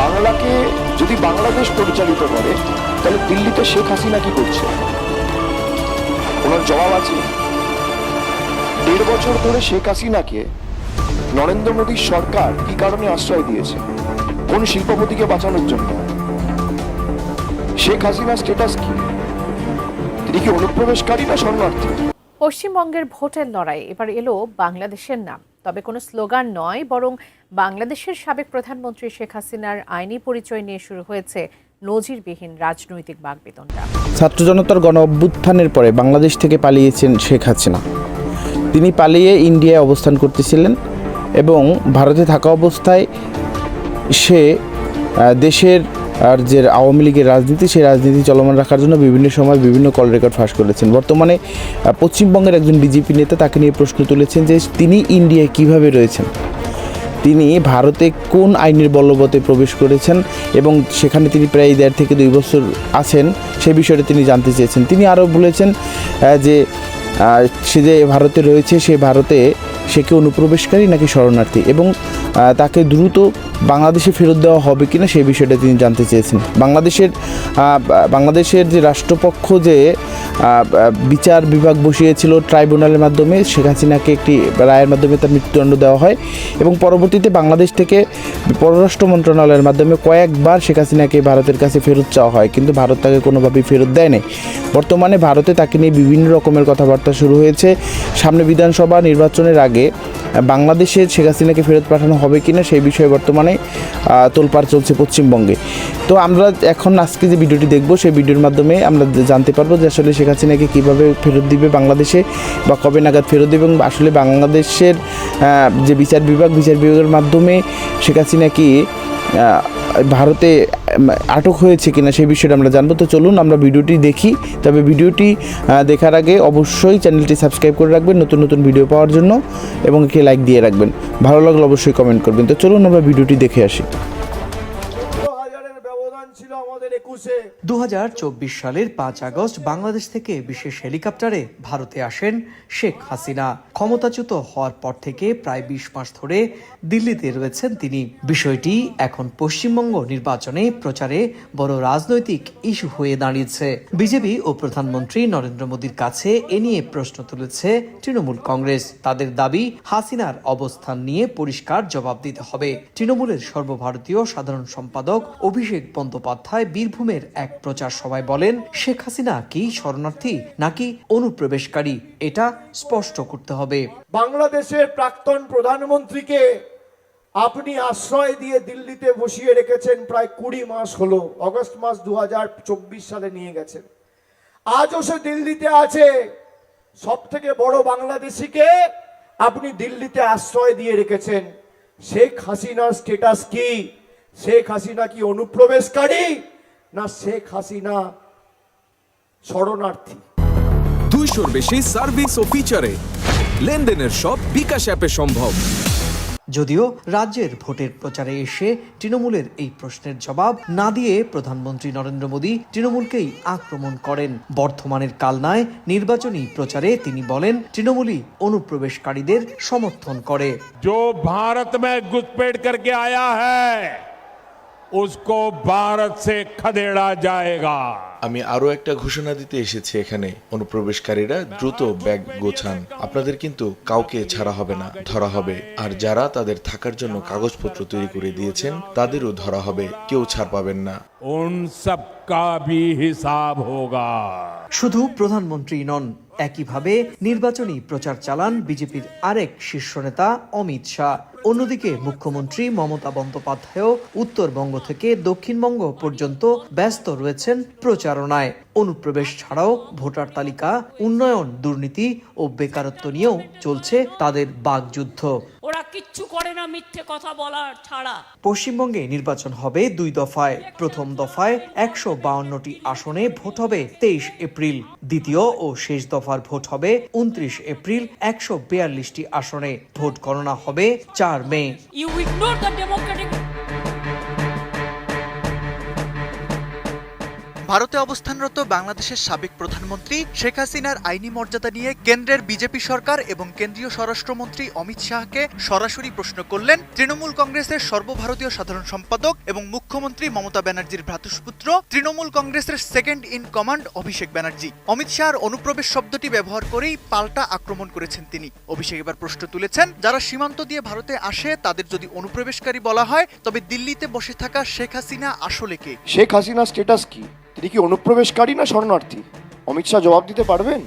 বাংলাকে যদি বাংলাদেশ পরিচালিত করে, তাহলে দিল্লিতে শেখ হাসিনা কি করছে? ওনার জবাব আছে। 1.5 বছর ধরে শেখ হাসিনাকে নরেন্দ্র মোদীর সরকার কি কারণে আশ্রয় দিয়েছে? কোন শিল্পপতিকে বাঁচানোর জন্য? শেখ হাসিনার স্ট্যাটাস কি? তিনি কি অনুপ্রবেশকারী না শরণার্থী? পশ্চিমবঙ্গের ভোটের লড়াই এবার এলো বাংলাদেশের নাম, তবে কোনো স্লোগান নয়, বরং বাংলাদেশের সাবেক প্রধানমন্ত্রী শেখ হাসিনার আইনি পরিচয় নিয়ে শুরু হয়েছে নজিরবিহীন রাজনৈতিক বাকবিতণ্ডা। ছাত্র জনতার গণ অভ্যুত্থানের পরে বাংলাদেশ থেকে পালিয়েছেন শেখ হাসিনা। তিনি পালিয়ে ইন্ডিয়ায় অবস্থান করতেছিলেন এবং ভারতে থাকা অবস্থায় সে দেশের আর যে আওয়ামী লীগের রাজনীতি, সেই রাজনীতি চলমান রাখার জন্য বিভিন্ন সময় বিভিন্ন কল রেকর্ড ফাঁস করেছেন। বর্তমানে পশ্চিমবঙ্গের একজন বিজেপি নেতা তাকে নিয়ে প্রশ্ন তুলেছেন যে তিনি ইন্ডিয়ায় কিভাবে রয়েছেন, তিনি ভারতে কোন আইনের বলবতে প্রবেশ করেছেন এবং সেখানে তিনি প্রায় 1.5 থেকে 2 বছর আছেন, সে বিষয়টা তিনি জানতে চেয়েছেন। তিনি আরও বলেছেন যে সে যে ভারতে রয়েছে, সে ভারতে সে কি অনুপ্রবেশকারী নাকি শরণার্থী, এবং তাকে দ্রুত বাংলাদেশে ফেরত দেওয়া হবে কিনা সেই বিষয়টা তিনি জানতে চেয়েছেন। বাংলাদেশের যে রাষ্ট্রপক্ষ যে বিচার বিভাগ বসিয়েছিল ট্রাইব্যুনালের মাধ্যমে, শেখ হাসিনাকে একটি রায়ের মাধ্যমে তার মৃত্যুদণ্ড দেওয়া হয় এবং পরবর্তীতে বাংলাদেশ থেকে পররাষ্ট্র মন্ত্রণালয়ের মাধ্যমে কয়েকবার শেখ হাসিনাকে ভারতের কাছে ফেরত চাওয়া হয়, কিন্তু ভারত তাকে কোনোভাবেই ফেরত দেয় নাই। বর্তমানে ভারতে তাকে নিয়ে বিভিন্ন রকমের কথাবার্তা শুরু হয়েছে। সামনে বিধানসভা নির্বাচনের আগে বাংলাদেশে শেখ হাসিনাকে ফেরত পাঠানো হবে কিনা সেই বিষয়ে বর্তমানে তোলপাড় চলছে পশ্চিমবঙ্গে। তো আমরা এখন আজকে যে ভিডিওটি দেখব, সেই ভিডিওর মাধ্যমে আমরা জানতে পারবো যে আসলে শেখ হাসিনাকে কীভাবে ফেরত দিবে বাংলাদেশে, বা কবে নাগাদ ফেরত দেবে, এবং আসলে বাংলাদেশের যে বিচার বিভাগের মাধ্যমে শেখ হাসিনা কি ভারতে আটক হয়েছে কিনা সেই বিষয়টা আমরা জানবো। তো চলুন আমরা ভিডিওটি দেখি। তবে ভিডিওটি দেখার আগে অবশ্যই চ্যানেলটি সাবস্ক্রাইব করে রাখবেন নতুন নতুন ভিডিও পাওয়ার জন্য, এবং একে লাইক দিয়ে রাখবেন। ভালো লাগলে অবশ্যই কমেন্ট করবেন। তো চলুন আমরা ভিডিওটি দেখে আসি। 2024 সালের 5 আগস্ট বাংলাদেশ থেকে বিশেষ হেলিকপ্টারে ভারতে আসেন শেখ হাসিনা। ক্ষমতাচ্যুত হওয়ার পর থেকে প্রায় 20 মাস ধরে দিল্লিতে রয়েছেন তিনি। বিষয়টি এখন পশ্চিমবঙ্গ নির্বাচনে প্রচারে বড় রাজনৈতিক ইস্যু হয়ে দাঁড়িয়েছে। বিজেপি ও প্রধানমন্ত্রী নরেন্দ্র মোদীর কাছে এ নিয়ে প্রশ্ন তুলেছে তৃণমূল কংগ্রেস। তাদের দাবি, হাসিনার অবস্থান নিয়ে পরিষ্কার জবাব দিতে হবে। তৃণমূলের সর্বভারতীয় সাধারণ সম্পাদক অভিষেক বন্দ্যোপাধ্যায় বীরভূমের এক প্রচার সভায় বলেন, শেখ হাসিনা কি শরণার্থী নাকি অনুপ্রবেশকারী, এটা স্পষ্ট করতে হবে। বাংলাদেশের প্রাক্তন প্রধানমন্ত্রীকে আপনি আশ্রয় দিয়ে দিল্লিতে বসিয়ে রেখেছেন প্রায় 20 মাস হলো। অগস্ট মাস 2024 সালে নিয়ে গেছেন। আজও সে দিল্লিতে আছে। সব থেকে বড় বাংলাদেশিকে আপনি দিল্লিতে আশ্রয় দিয়ে রেখেছেন। শেখ হাসিনার স্ট্যাটাস কি? শেখ হাসিনা কি অনুপ্রবেশকারী না শেখ হাসিনা শরণার্থী? 200-র বেশি সার্ভিস ও ফিচারে লেনদেনের সব বিকাশ অ্যাপে সম্ভব। যদিও রাজ্যের ভোটের প্রচারে এসে তৃণমূলের এই প্রশ্নের জবাব না দিয়ে প্রধানমন্ত্রী নরেন্দ্র মোদী তৃণমূলকেই আক্রমণ করেন। বর্ধমানের কালনায় নির্বাচনী প্রচারে তিনি বলেন, তৃণমূলই অনুপ্রবেশকারীদের সমর্থন করে। जो भारत में घुसपैठ करके आया है उसको भारत से खदेड़ा जाएगा। আমি আরো একটা ঘোষণা দিতে এসেছি এখানে, অনুপ্রবেশকারীরা দ্রুত ব্যাগ গোছান। আপনাদের কিন্তু কাউকে ছাড়া হবে না, ধরা হবে। আর যারা তাদের থাকার জন্য কাগজপত্র তৈরি করে দিয়েছেন তাদেরও ধরা হবে, কেউ ছাড় পাবেন না। उन सबका भी हिसाब होगा। শুধু প্রধানমন্ত্রী নন, একইভাবে নির্বাচনী প্রচার চালান বিজেপির আরেক শীর্ষ নেতা অমিত শাহ। অন্যদিকে মুখ্যমন্ত্রী মমতা বন্দ্যোপাধ্যায়ও উত্তরবঙ্গ থেকে দক্ষিণবঙ্গ পর্যন্ত ব্যস্ত রয়েছেন প্রচারণায়। অনুপ্রবেশ ছাড়াও ভোটার তালিকা উন্নয়ন, দুর্নীতি ও বেকারত্ব নিয়েও চলছে তাদের বাকযুদ্ধ। ওরা কিচ্ছু করে না মিথ্যে কথা বলার ছাড়া। পশ্চিমবঙ্গে নির্বাচন হবে 2 দফায়। প্রথম দফায় 152টি আসনে ভোট হবে 23 এপ্রিল। দ্বিতীয় ও শেষ দফার ভোট হবে 29 এপ্রিল 142টি আসনে। ভোট গণনা হবে 4 মে। You ignore the democratic. ভারতে অবস্থানরত বাংলাদেশের সাবেক প্রধানমন্ত্রী শেখ হাসিনার আইনি মর্যাদা নিয়ে কেন্দ্রের বিজেপি সরকার এবং কেন্দ্রীয় স্বরাষ্ট্রমন্ত্রী অমিত শাহকে সরাসরি প্রশ্ন করলেন তৃণমূল কংগ্রেসের সর্বভারতীয় সাধারণ সম্পাদক এবং মুখ্যমন্ত্রী মমতা ব্যানার্জির ভ্রাতুষ্পুত্র তৃণমূল কংগ্রেসের second in command Abhishek Banerjee. Amit শাহর অনুপ্রবেশ শব্দটি ব্যবহার করেই পাল্টা আক্রমণ করেছেন তিনি। অভিষেক এবার প্রশ্ন তুলেছেন, যারা সীমান্ত দিয়ে ভারতে আসে তাদের যদি অনুপ্রবেশকারী বলা হয় তবে দিল্লিতে বসে থাকা শেখ হাসিনা আসলে কে? শেখ হাসিনার স্ট্যাটাস কি? তিনি কি অনুপ্রবেশকারী না শরণার্থী? অমিত শাহ জবাব দিতে পারবেন?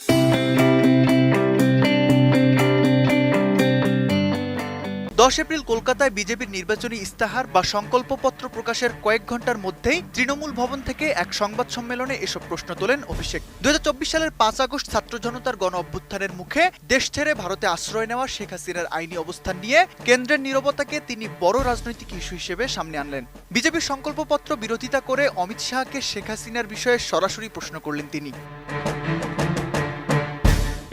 10 এপ্রিল কলকাতায় বিজেপির নির্বাচনী ইস্তাহার বা সংকল্পপত্র প্রকাশের কয়েক ঘন্টার মধ্যেই তৃণমূল ভবন থেকে এক সংবাদ সম্মেলনে এসব প্রশ্ন তোলেন অভিষেক। 2024 সালের 5 আগস্ট ছাত্র জনতার গণ অভ্যুত্থানের মুখে দেশ ছেড়ে ভারতে আশ্রয় নেওয়া শেখ হাসিনার আইনি অবস্থান নিয়ে কেন্দ্রের নীরবতাকে তিনি বড় রাজনৈতিক ইস্যু হিসেবে সামনে আনলেন। বিজেপির সংকল্পপত্র বিরোধিতা করে অমিত শাহকে শেখ হাসিনার বিষয়ে সরাসরি প্রশ্ন করলেন তিনি।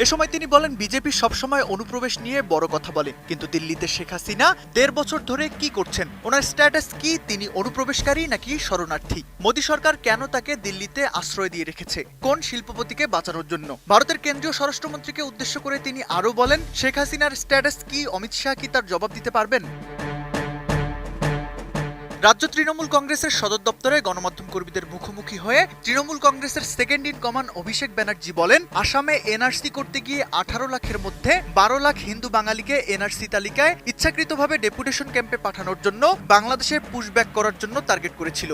এ সময় তিনি বলেন, বিজেপি সবসময় অনুপ্রবেশ নিয়ে বড় কথা বলে, কিন্তু দিল্লিতে শেখ হাসিনা 1.5 বছর ধরে কি করছেন? ওনার স্ট্যাটাস কি? তিনি অনুপ্রবেশকারী নাকি শরণার্থী? মোদী সরকার কেন তাকে দিল্লিতে আশ্রয় দিয়ে রেখেছে? কোন শিল্পপতিকে বাঁচানোর জন্য? ভারতের কেন্দ্রীয় স্বরাষ্ট্রমন্ত্রীকে উদ্দেশ্য করে তিনি আরো বলেন, শেখ হাসিনার স্ট্যাটাস কি? অমিত শাহ কি তার জবাব দিতে পারবেন? রাজ্য তৃণমূল কংগ্রেসের সদর দপ্তরে গণমাধ্যম কর্মীদের মুখোমুখি হয়ে তৃণমূল কংগ্রেসের second in command Abhishek Banerjee বলেন, আসামে এনআরসি করতে গিয়ে 18 লাখের মধ্যে 12 লাখ হিন্দু বাঙালিকে এনআরসি তালিকায় ইচ্ছাকৃতভাবে ডেপুটেশন ক্যাম্পে পাঠানোর জন্য বাংলাদেশে পুশব্যাক করার জন্য টার্গেট করেছিল।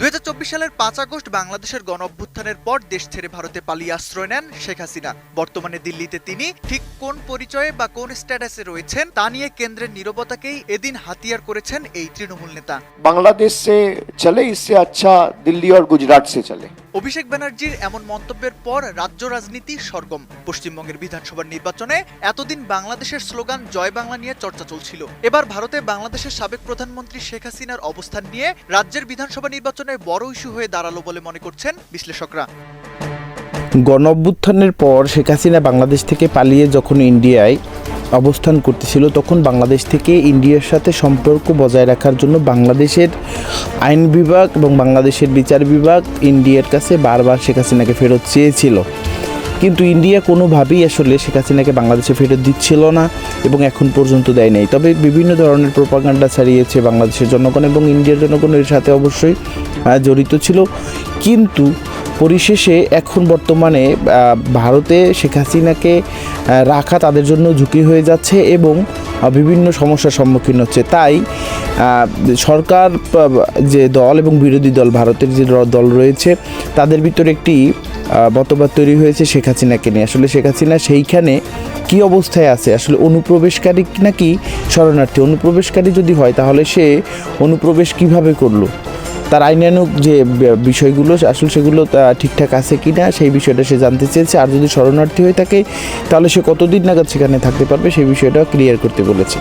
2024 সালের 5 আগস্ট বাংলাদেশের গণ অভ্যুত্থানের পর দেশ ছেড়ে ভারতে পালিয়ে আশ্রয় নেন শেখ হাসিনা। বর্তমানে দিল্লিতে তিনি ঠিক কোন পরিচয়ে বা কোন স্ট্যাটাসে রয়েছেন তা নিয়ে কেন্দ্রের নীরবতাকেই এদিন হাতিয়ার করেছেন এই তৃণমূল নেতা। বাংলাদেশ সে চলে, ইসসে আচ্ছা দিল্লি আর গুজরাট সে চলে। অভিষেক ব্যানার্জির এমন মন্তব্যের পর রাজ্য রাজনীতি সরগম। পশ্চিমবঙ্গের বিধানসভার নির্বাচনে এতদিন বাংলাদেশের স্লোগান জয় বাংলা নিয়ে চর্চা চলছিল। এবার ভারতে বাংলাদেশের সাবেক প্রধানমন্ত্রী শেখ হাসিনার অবস্থান নিয়ে রাজ্যের বিধানসভা নির্বাচনে বড় ইস্যু হয়ে দাঁড়ালো বলে মনে করছেন বিশ্লেষকরা। গণ অভ্যুত্থানের পর শেখ হাসিনা বাংলাদেশ থেকে পালিয়ে যখন ইন্ডিয়ায় অবস্থান করতেছিল, তখন বাংলাদেশ থেকে ইন্ডিয়ার সাথে সম্পর্ক বজায় রাখার জন্য বাংলাদেশের আইন বিভাগ এবং বাংলাদেশের বিচার বিভাগ ইন্ডিয়ার কাছে বারবার শেখ হাসিনাকে ফেরত চেয়েছিল, কিন্তু ইন্ডিয়া কোনোভাবেই আসলে শেখ হাসিনাকে বাংলাদেশে ফেরত দিচ্ছিল না এবং এখন পর্যন্ত দেয় নাই। তবে বিভিন্ন ধরনের প্রোপাগান্ডা ছাড়িয়েছে বাংলাদেশের জনগণ এবং ইন্ডিয়ার জনগণ এর সাথে অবশ্যই জড়িত ছিল, কিন্তু পরিশেষে এখন বর্তমানে ভারতে শেখ হাসিনাকে রাখা তাদের জন্য ঝুঁকি হয়ে যাচ্ছে এবং বিভিন্ন সমস্যার সম্মুখীন হচ্ছে। তাই সরকার যে দল এবং বিরোধী দল, ভারতের যে দল রয়েছে, তাদের ভিতরে একটি মতবাদ তৈরি হয়েছে শেখ হাসিনাকে নিয়ে। আসলে শেখ হাসিনা সেইখানে কি অবস্থায় আছে? আসলে অনুপ্রবেশকারী নাকি শরণার্থী? অনুপ্রবেশকারী যদি হয় তাহলে সে অনুপ্রবেশ কিভাবে করলো? তার আইনানুগ যে বিষয়গুলো আসলে সেগুলো ঠিকঠাক আছে কি না সেই বিষয়টা সে জানতে চেয়েছে। আর যদি শরণার্থী হয়ে থাকে তাহলে সে কতদিন নাগাদ সেখানে থাকতে পারবে সেই বিষয়টা ক্লিয়ার করতে বলেছে।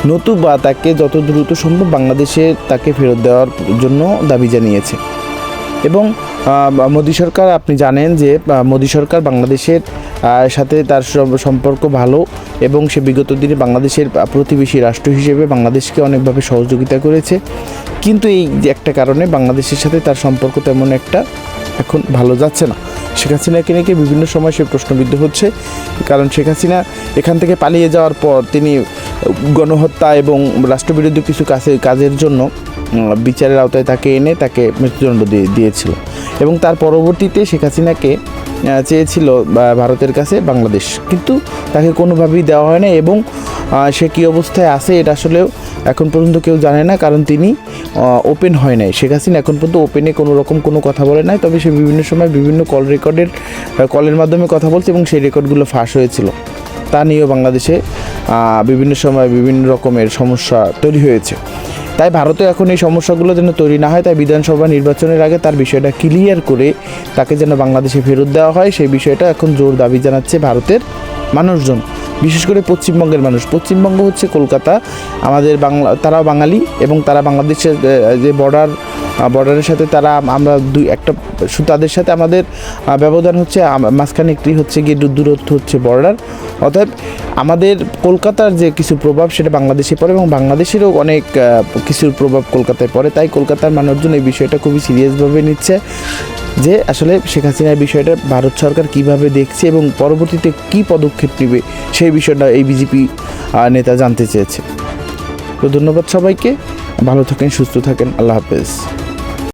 নতুবা তাকে যত দ্রুত সম্ভব বাংলাদেশে তাকে ফেরত দেওয়ার জন্য দাবি জানিয়েছে। এবং মোদী সরকার, আপনি জানেন যে মোদী সরকার বাংলাদেশের সাথে তার সম্পর্ক ভালো এবং সে বিগত দিনে বাংলাদেশের প্রতিবেশী রাষ্ট্র হিসেবে বাংলাদেশকে অনেকভাবে সহযোগিতা করেছে, কিন্তু এই যে একটা কারণে বাংলাদেশের সাথে তার সম্পর্ক তেমন একটা এখন ভালো যাচ্ছে না। শেখ হাসিনাকে নিয়ে বিভিন্ন সময় সে প্রশ্নবিদ্ধ হচ্ছে, কারণ শেখ হাসিনা এখান থেকে পালিয়ে যাওয়ার পর তিনি গণহত্যা এবং রাষ্ট্রবিরোধী কিছু কাজের জন্য বিচারের আওতায় তাকে এনে তাকে মৃত্যুদণ্ড দিয়েছিল এবং তার পরবর্তীতে শেখ হাসিনাকে চেয়েছিল ভারতের কাছে বাংলাদেশ, কিন্তু তাকে কোনোভাবেই দেওয়া হয় না এবং সে কী অবস্থায় আছে এটা আসলেও এখন পর্যন্ত কেউ জানে না, কারণ তিনি ওপেন হয় নাই। শেখ হাসিনা এখন পর্যন্ত ওপেনে কোনো রকম কোনো কথা বলে নাই, তবে সে বিভিন্ন সময় বিভিন্ন কলের মাধ্যমে কথা বলছে এবং সেই রেকর্ডগুলো ফাঁস হয়েছিল। তা নিয়েও বাংলাদেশে বিভিন্ন সময় বিভিন্ন রকমের সমস্যা তৈরি হয়েছে। তাই ভারতে এখন এই সমস্যাগুলো যেন তৈরি না হয়, তাই বিধানসভা নির্বাচনের আগে তার বিষয়টা ক্লিয়ার করে তাকে যেন বাংলাদেশে ফেরত দেওয়া হয় সেই বিষয়টা এখন জোর দাবি জানাচ্ছে ভারতের মানুষজন, বিশেষ করে পশ্চিমবঙ্গের মানুষ। পশ্চিমবঙ্গ হচ্ছে কলকাতা, আমাদের তারাও বাঙালি এবং তারা বাংলাদেশের যে বর্ডার বর্ডারের সাথে তারা আমরা তাদের সাথে আমাদের ব্যবধান হচ্ছে মাঝখানে একটি হচ্ছে গিয়ে দূরত্ব হচ্ছে বর্ডার। অতএব আমাদের কলকাতার যে কিছু প্রভাব সেটা বাংলাদেশে পড়ে এবং বাংলাদেশেরও অনেক কিছুর প্রভাব কলকাতায় পড়ে। তাই কলকাতার মানুষজন এই বিষয়টা খুবই সিরিয়াসভাবে নিচ্ছে যে আসলে শেখ হাসিনার বিষয়টা ভারত সরকার কিভাবে দেখছে এবং পরবর্তীতে কী পদক্ষেপ নেবে সেই বিষয়টা এই বিজেপি নেতা জানতে চেয়েছে। তো ধন্যবাদ সবাইকে, ভালো থাকেন, সুস্থ থাকেন, আল্লাহ হাফেজ।